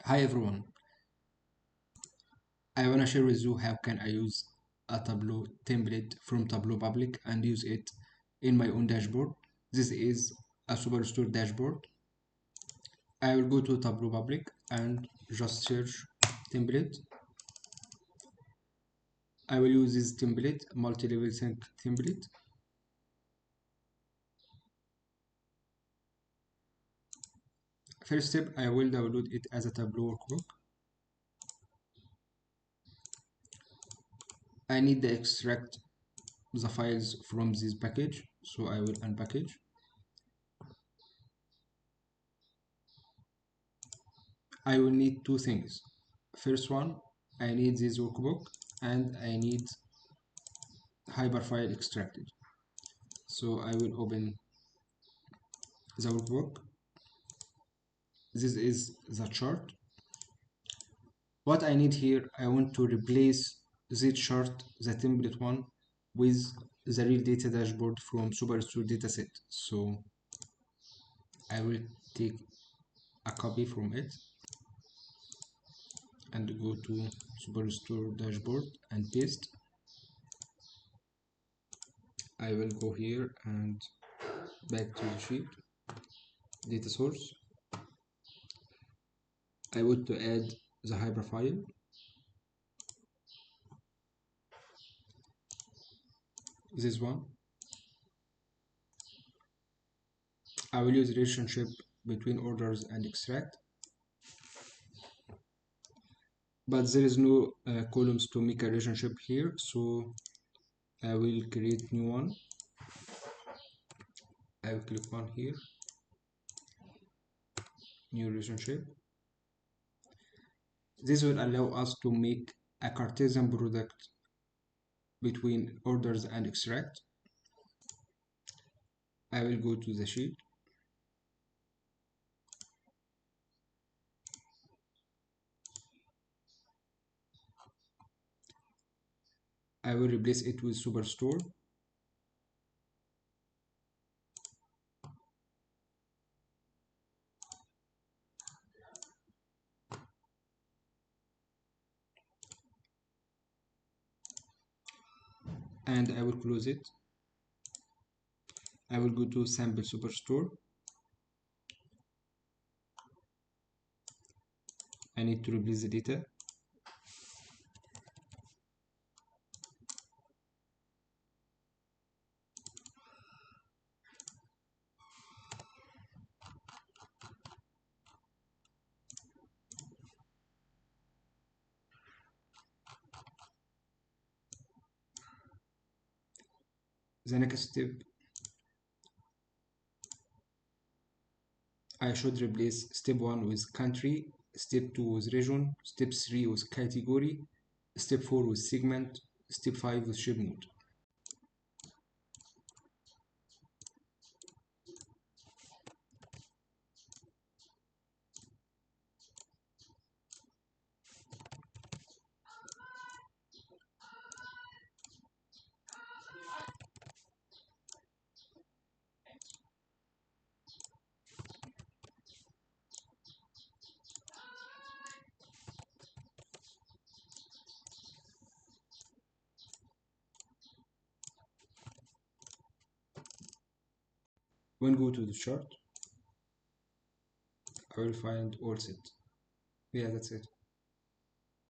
Hi everyone, I wanna share with you how can I use a Tableau template from Tableau Public and use it in my own dashboard. This is a Superstore dashboard. I will go to Tableau Public and just search template. I will use this template, multi-level sync template. First step, I will download it as a Tableau workbook. I need to extract the files from this package, so I will unpackage. I will need two things. First one, I need this workbook and I need hyperfile extracted. So I will open the workbook. This is the chart. What I need here, I want to replace this chart, the template one, with the real data dashboard from Superstore dataset. So I will take a copy from it and go to Superstore dashboard and paste. I will go here and back to the sheet, data source. I want to add the hyperfile. This one. I will use relationship between orders and extract, but there is no columns to make a relationship here, so I will create new one. I will click one here, new relationship. This will allow us to make a Cartesian product between orders and extract. I will go to the sheet. I will replace it with Superstore. And I will close it. I will go to sample Superstore. I need to replace the data. The next step, I should replace step 1 with country, step 2 with region, step 3 with category, step 4 with segment, step 5 with shape mode. When go to the chart, I will find all set. Yeah, that's it.